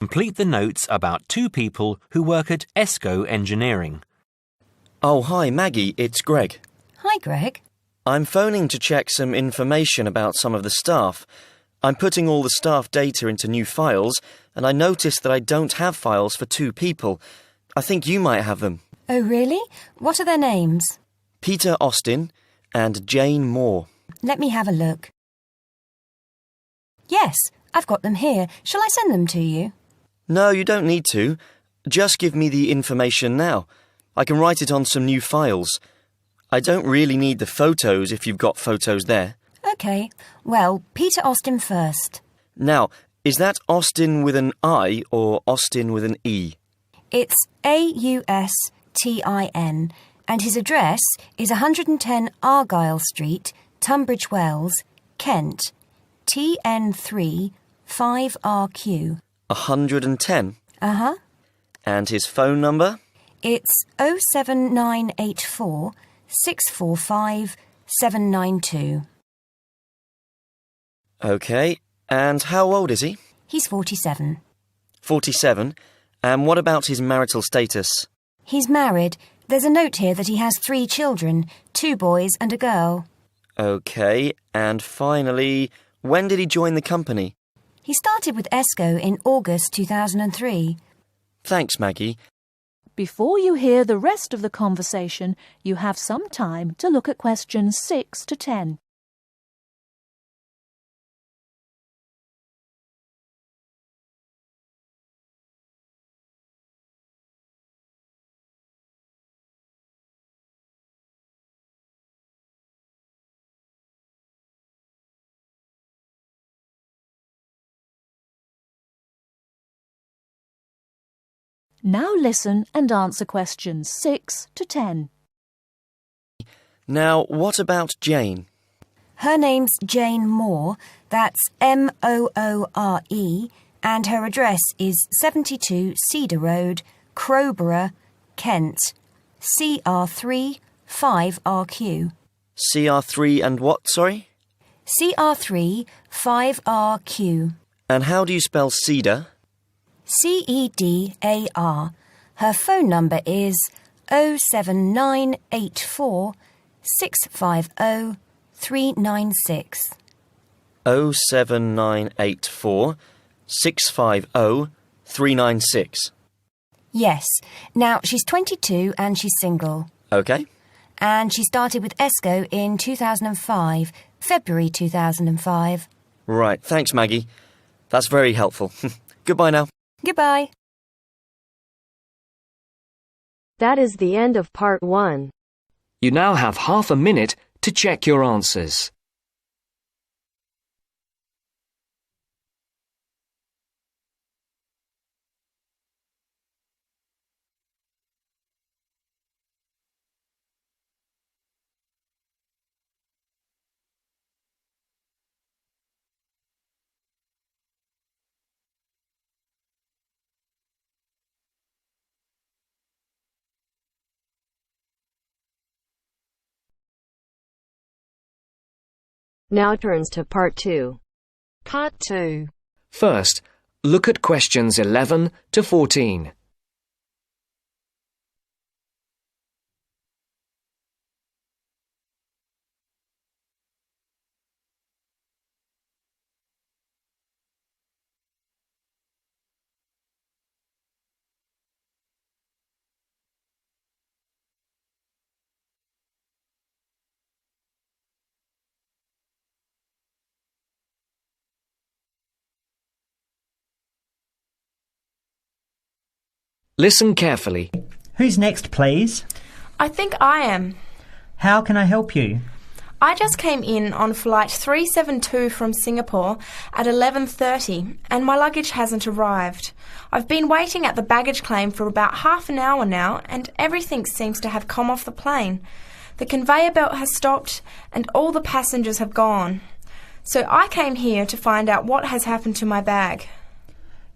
Complete the notes about two people who work at ESCO Engineering. Oh, hi, Maggie, it's Greg. Hi, Greg. I'm phoning to check some information about some of the staff. I'm putting all the staff data into new files, and I noticed that I don't have files for two people. I think you might have them. Oh, really? What are their names? Peter Austin and Jane Moore. Let me have a look. Yes, I've got them here. Shall I send them to you? No, you don't need to. Just give me the information now. I can write it on some new files. I don't really need the photos if you've got photos there. OK. Well, Peter Austin first. Now, is that Austin with an I or Austin with an E? It's Austin, and his address is 110 Argyle Street, Tunbridge Wells, Kent, TN3 5RQ. 110? Uh-huh. And his phone number? It's 07984 645 792. OK. And how old is he? He's 47. 47. And what about his marital status? He's married. There's a note here that he has 3 children, 2 boys and a girl. OK. And finally, when did he join the company? He started with ESCO in August 2003. Thanks, Maggie. Before you hear the rest of the conversation, you have some time to look at questions 6 to 10. Now listen and answer questions 6 to 10. Now, what about Jane? Her name's Jane Moore, that's Moore, and her address is 72 Cedar Road, Crowborough, Kent, CR3 5RQ. CR3 and what, sorry? CR3 5RQ. And how do you spell cedar? CEDAR. Her phone number is 07984 650 396. 07984 650 396. Yes. Now, she's 22 and she's single. OK. And she started with ESCO in 2005, February 2005. Right, thanks, Maggie. That's very helpful. Goodbye now. Goodbye. That is the end of part 1. You now have half a minute to check your answers. Now turns to part 2. Part 2. First, look at questions 11 to 14. Listen carefully. Who's next, please? I think I am. How can I help you? I just came in on flight 372 from Singapore at 11:30 and my luggage hasn't arrived. I've been waiting at the baggage claim for about half an hour now and everything seems to have come off the plane. The conveyor belt has stopped and all the passengers have gone. So I came here to find out what has happened to my bag.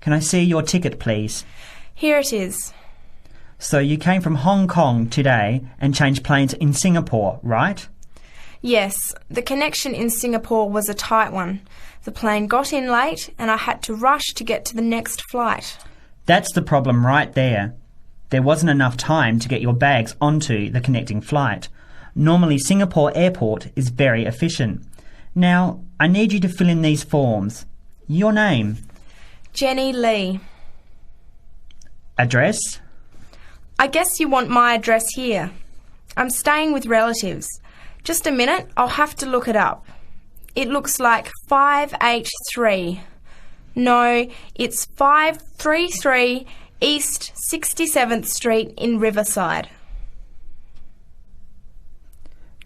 Can I see your ticket, please? Here it is. So you came from Hong Kong today and changed planes in Singapore, right? Yes, the connection in Singapore was a tight one. The plane got in late and I had to rush to get to the next flight. That's the problem right there. There wasn't enough time to get your bags onto the connecting flight. Normally, Singapore Airport is very efficient. Now, I need you to fill in these forms. Your name. Jenny Lee. Address. I guess you want my address here. I'm staying with relatives. Just a minute, I'll have to look it up. It looks like 583. No, it's 533 East 67th Street in Riverside.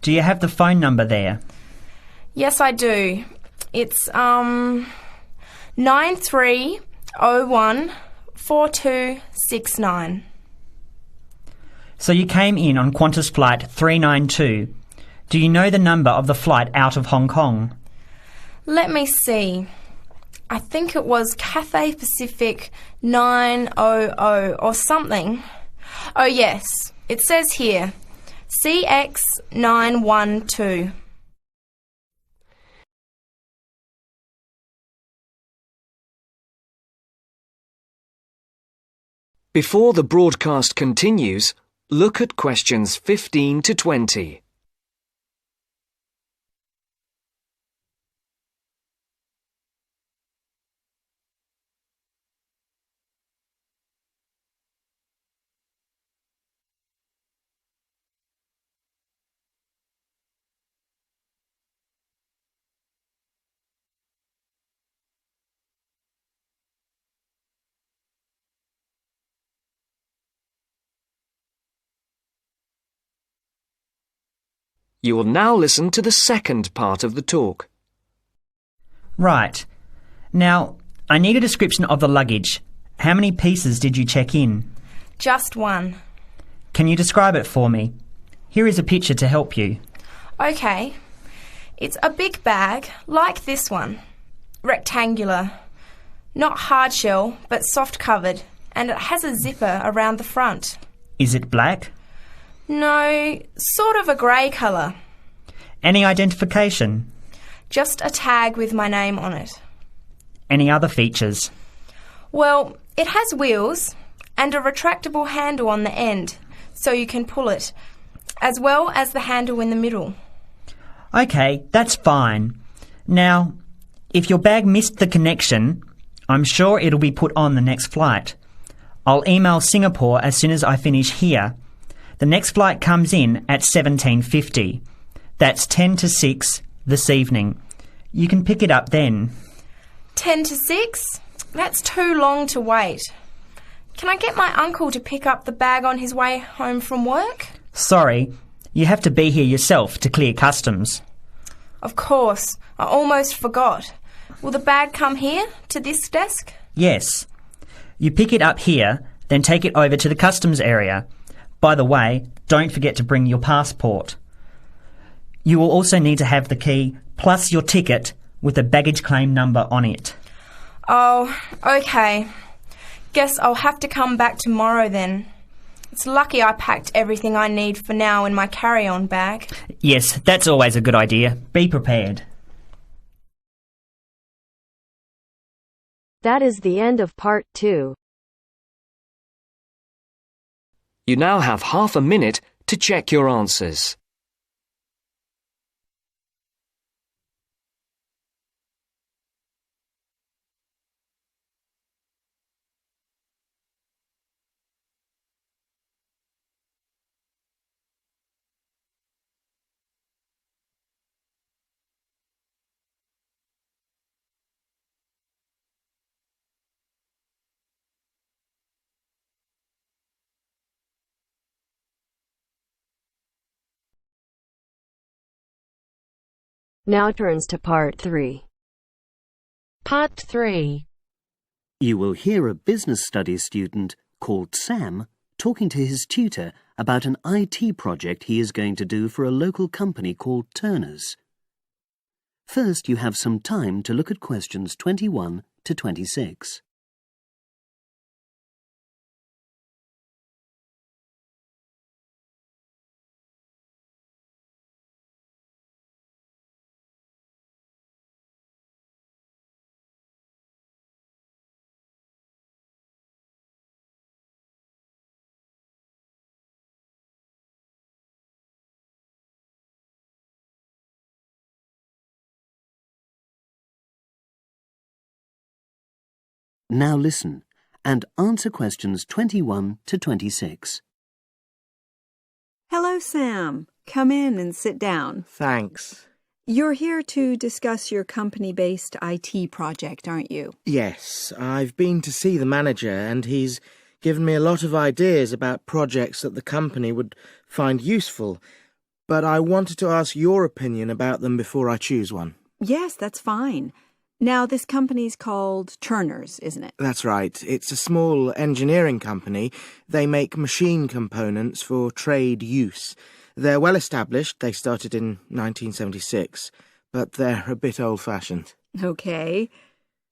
Do you have the phone number there? Yes, I do. It's 93014269. So you came in on Qantas Flight 392. Do you know the number of the flight out of Hong Kong? Let me see. I think it was Cathay Pacific 900 or something. Oh yes, it says here, CX912. Before the broadcast continues, look at questions 15 to 20. You will now listen to the second part of the talk. Right. Now, I need a description of the luggage. How many pieces did you check in? Just one. Can you describe it for me? Here is a picture to help you. Okay. It's a big bag, like this one. Rectangular. Not hard shell, but soft covered, and it has a zipper around the front. Is it black? No, sort of a grey colour. Any identification? Just a tag with my name on it. Any other features? Well, it has wheels and a retractable handle on the end, so you can pull it, as well as the handle in the middle. OK, that's fine. Now, if your bag missed the connection, I'm sure it'll be put on the next flight. I'll email Singapore as soon as I finish here. The next flight comes in at 17:50. That's 10 to 6 this evening. You can pick it up then. 10 to 6? That's too long to wait. Can I get my uncle to pick up the bag on his way home from work? Sorry, you have to be here yourself to clear customs. Of course, I almost forgot. Will the bag come here, to this desk? Yes. You pick it up here, then take it over to the customs area. By the way, don't forget to bring your passport. You will also need to have the key plus your ticket with a baggage claim number on it. Oh, okay. Guess I'll have to come back tomorrow then. It's lucky I packed everything I need for now in my carry-on bag. Yes, that's always a good idea. Be prepared. That is the end of part 2. You now have half a minute to check your answers. Now turns to part 3. Part 3. You will hear a business studies student called Sam talking to his tutor about an IT project he is going to do for a local company called Turner's. First, you have some time to look at questions 21 to 26. Now listen and answer questions 21 to 26. Hello, Sam. Come in and sit down. Thanks. You're here to discuss your company-based IT project, aren't you? Yes, I've been to see the manager and he's given me a lot of ideas about projects that the company would find useful, but I wanted to ask your opinion about them before I choose one. Yes, that's fine. Now, this company's called Turner's, isn't it? That's right. It's a small engineering company. They make machine components for trade use. They're well established. They started in 1976, but they're a bit old-fashioned. Okay.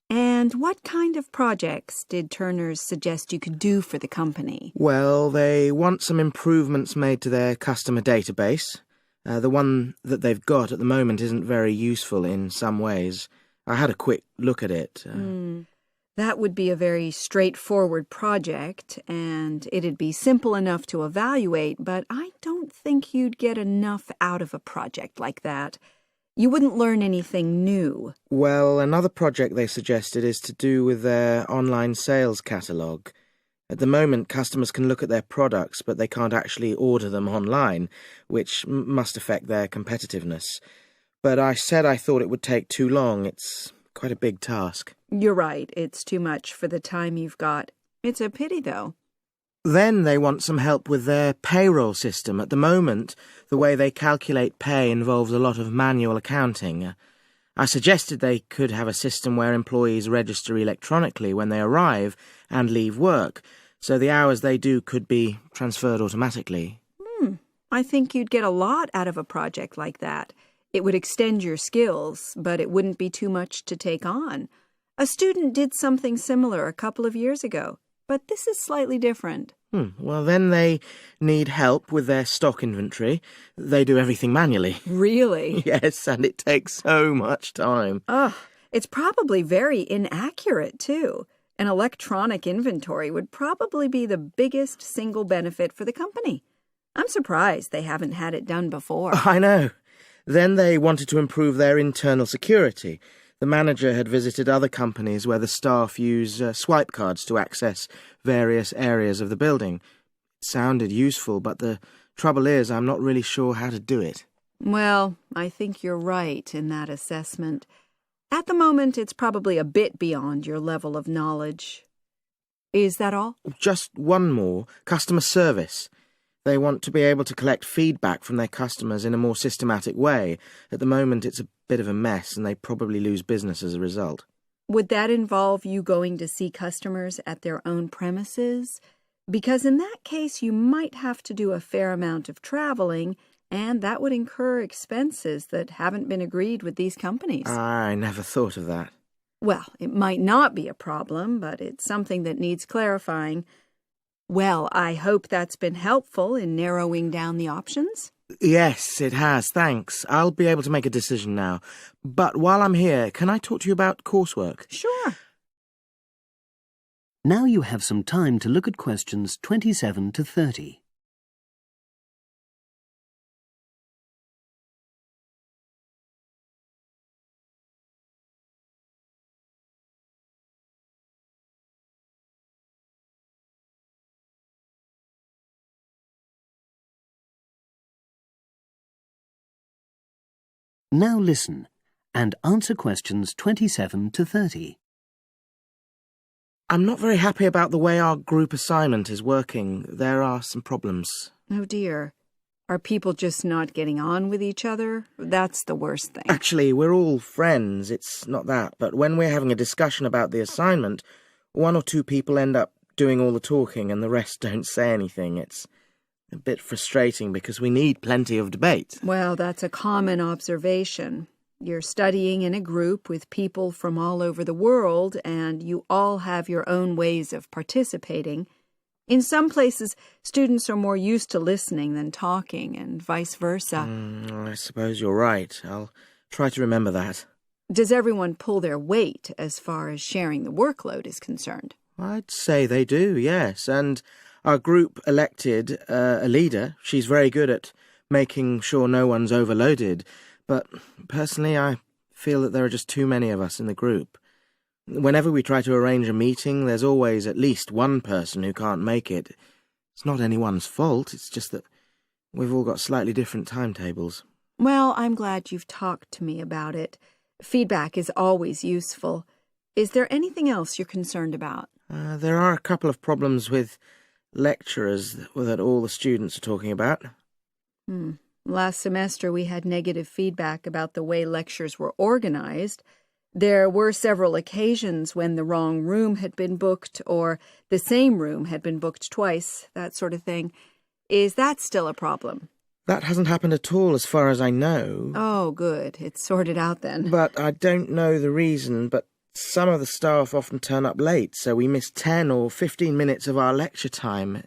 And what kind of projects did Turner's suggest you could do for the company? Well, they want some improvements made to their customer database. The one that they've got at the moment isn't very useful in some ways. I had a quick look at it. That would be a very straightforward project, and it'd be simple enough to evaluate, but I don't think you'd get enough out of a project like that. You wouldn't learn anything new. Well, another project they suggested is to do with their online sales catalogue. At the moment, customers can look at their products, but they can't actually order them online, which must affect their competitiveness. But I said I thought it would take too long. It's quite a big task. You're right. It's too much for the time you've got. It's a pity, though. Then they want some help with their payroll system. At the moment, the way they calculate pay involves a lot of manual accounting. I suggested they could have a system where employees register electronically when they arrive and leave work, so the hours they do could be transferred automatically. I think you'd get a lot out of a project like that. It would extend your skills, but it wouldn't be too much to take on. A student did something similar a couple of years ago, but this is slightly different. Well, then they need help with their stock inventory. They do everything manually. Really? Yes, and it takes so much time. It's probably very inaccurate, too. An electronic inventory would probably be the biggest single benefit for the company. I'm surprised they haven't had it done before. I know. Then they wanted to improve their internal security. The manager had visited other companies where the staff use swipe cards to access various areas of the building. It sounded useful, but the trouble is I'm not really sure how to do it. Well, I think you're right in that assessment. At the moment, it's probably a bit beyond your level of knowledge. Is that all? Just one more. Customer service. They want to be able to collect feedback from their customers in a more systematic way. At the moment, it's a bit of a mess, and they probably lose business as a result. Would that involve you going to see customers at their own premises? Because in that case, you might have to do a fair amount of traveling, and that would incur expenses that haven't been agreed with these companies. I never thought of that. Well, it might not be a problem, but it's something that needs clarifying. Well, I hope that's been helpful in narrowing down the options. Yes, it has, thanks. I'll be able to make a decision now. But while I'm here, can I talk to you about coursework? Sure. Now you have some time to look at questions 27 to 30. Now listen and answer questions 27 to 30. I'm not very happy about the way our group assignment is working. There are some problems. Oh, dear. Are people just not getting on with each other? That's the worst thing. Actually, we're all friends. It's not that. But when we're having a discussion about the assignment, one or two people end up doing all the talking and the rest don't say anything. It's a bit frustrating because we need plenty of debate. Well, that's a common observation. You're studying in a group with people from all over the world, and you all have your own ways of participating. In some places, students are more used to listening than talking, and vice versa. I suppose you're right. I'll try to remember that. Does everyone pull their weight as far as sharing the workload is concerned? I'd say they do, yes. And our group elected a leader. She's very good at making sure no one's overloaded. But personally, I feel that there are just too many of us in the group. Whenever we try to arrange a meeting, there's always at least one person who can't make it. It's not anyone's fault, it's just that we've all got slightly different timetables. Well, I'm glad you've talked to me about it. Feedback is always useful. Is there anything else you're concerned about? There are a couple of problems with lecturers that all the students are talking about. Last semester we had negative feedback about the way lectures were organized. There were several occasions when the wrong room had been booked or the same room had been booked twice, that sort of thing. Is that still a problem? That hasn't happened at all as far as I know. Oh, good. It's sorted out then. But I don't know the reason, but some of the staff often turn up late, so we miss 10 or 15 minutes of our lecture time.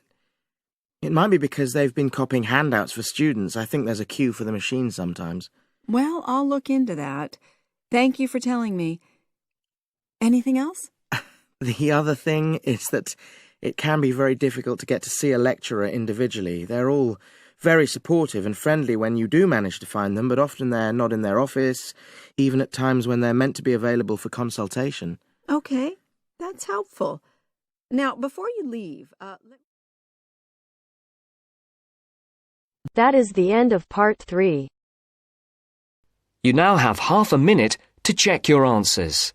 It might be because they've been copying handouts for students. I think there's a queue for the machine sometimes. Well, I'll look into that. Thank you for telling me. Anything else? The other thing is that it can be very difficult to get to see a lecturer individually. They're all very supportive and friendly when you do manage to find them, but often they're not in their office, even at times when they're meant to be available for consultation. Okay, that's helpful. Now, before you leave, That is the end of part 3. You now have half a minute to check your answers.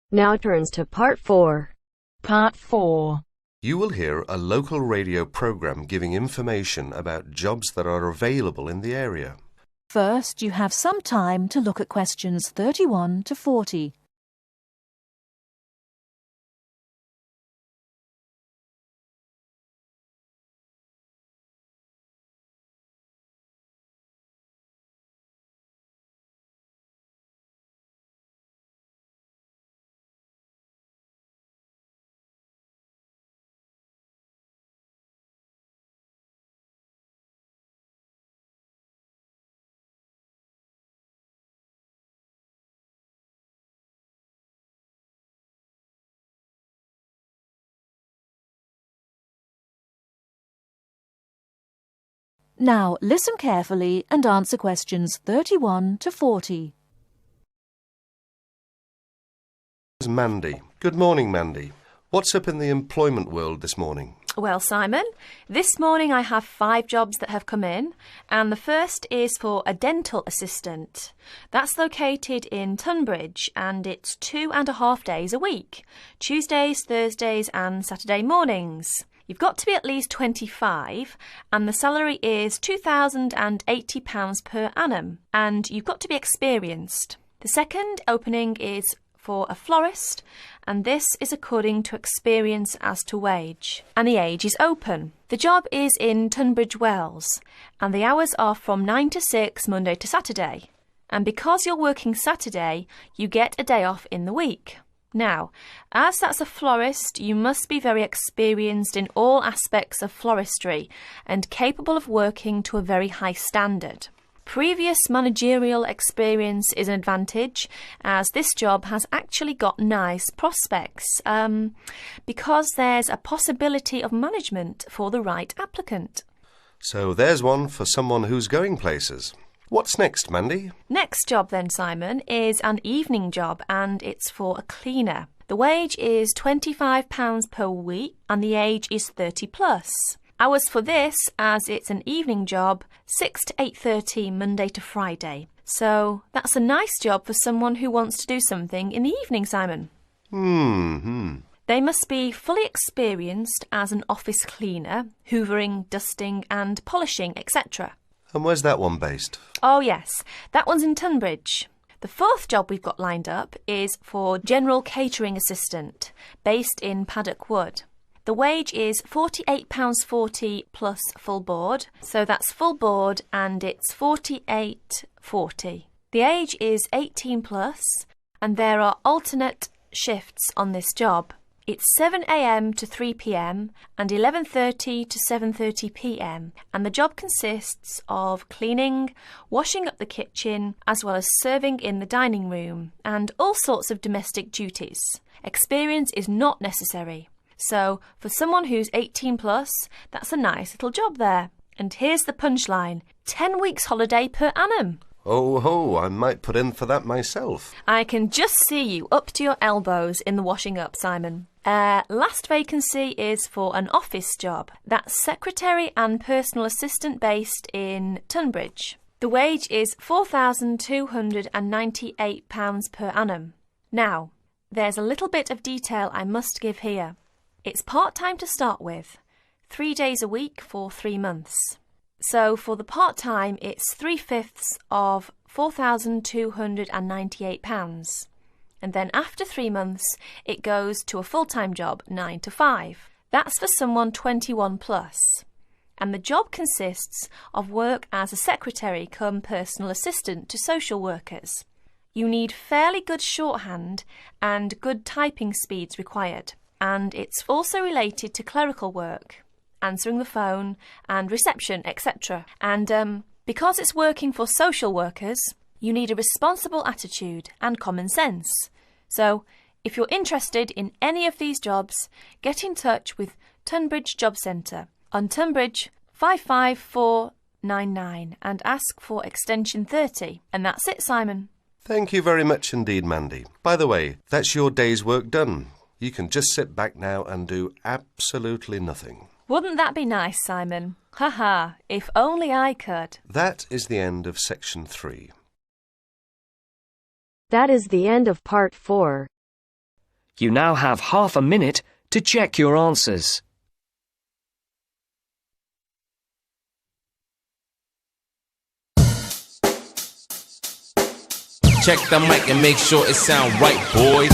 Now turns to part 4. Part 4. You will hear a local radio program giving information about jobs that are available in the area. First, you have some time to look at questions 31 to 40. Now, listen carefully and answer questions 31 to 40. Mandy. Good morning, Mandy. What's up in the employment world this morning? Well, Simon, this morning I have 5 jobs that have come in, and the first is for a dental assistant. That's located in Tunbridge, and it's 2.5 days a week, Tuesdays, Thursdays and Saturday mornings. You've got to be at least 25, and the salary is £2,080 per annum, and you've got to be experienced. The second opening is for a florist, and this is according to experience as to wage, and the age is open. The job is in Tunbridge Wells, and the hours are from 9 to 6 Monday to Saturday. And because you're working Saturday, you get a day off in the week. Now, as that's a florist, you must be very experienced in all aspects of floristry and capable of working to a very high standard. Previous managerial experience is an advantage, as this job has actually got nice prospects, because there's a possibility of management for the right applicant. So there's one for someone who's going places. What's next, Mandy? Next job then, Simon, is an evening job, and it's for a cleaner. The wage is £25 per week, and the age is 30 plus. Hours for this, as it's an evening job, 6 to 8:30 Monday to Friday. So that's a nice job for someone who wants to do something in the evening, Simon. They must be fully experienced as an office cleaner, hoovering, dusting and polishing, etc. And where's that one based? Oh yes, that one's in Tunbridge. The fourth job we've got lined up is for general catering assistant, based in Paddock Wood. The wage is £48.40 plus full board, so that's full board and it's £48.40. The age is 18 plus, and there are alternate shifts on this job. It's 7 a.m. to 3 p.m. and 11:30 to 7:30 p.m. and the job consists of cleaning, washing up the kitchen, as well as serving in the dining room and all sorts of domestic duties. Experience is not necessary. So, for someone who's 18 plus, that's a nice little job there. And here's the punchline: 10 weeks holiday per annum. Oh ho, I might put in for that myself. I can just see you up to your elbows in the washing up, Simon. Last vacancy is for an office job. That's secretary and personal assistant based in Tunbridge. The wage is £4,298 per annum. Now, there's a little bit of detail I must give here. It's part-time to start with, 3 days a week for 3 months. So for the part-time, it's 3/5 of £4,298. And then after 3 months, it goes to a full-time job, 9 to 5. That's for someone 21 plus. And the job consists of work as a secretary cum personal assistant to social workers. You need fairly good shorthand and good typing speeds required. And it's also related to clerical work, answering the phone and reception, etc. And because it's working for social workers, you need a responsible attitude and common sense. So, if you're interested in any of these jobs, get in touch with Tunbridge Job Centre on Tunbridge 55499 and ask for extension 30. And that's it, Simon. Thank you very much indeed, Mandy. By the way, that's your day's work done. You can just sit back now and do absolutely nothing. Wouldn't that be nice, Simon? Haha, if only I could. That is the end of section 3. That is the end of part 4. You now have half a minute to check your answers. Check the mic and make sure it sound right, boys.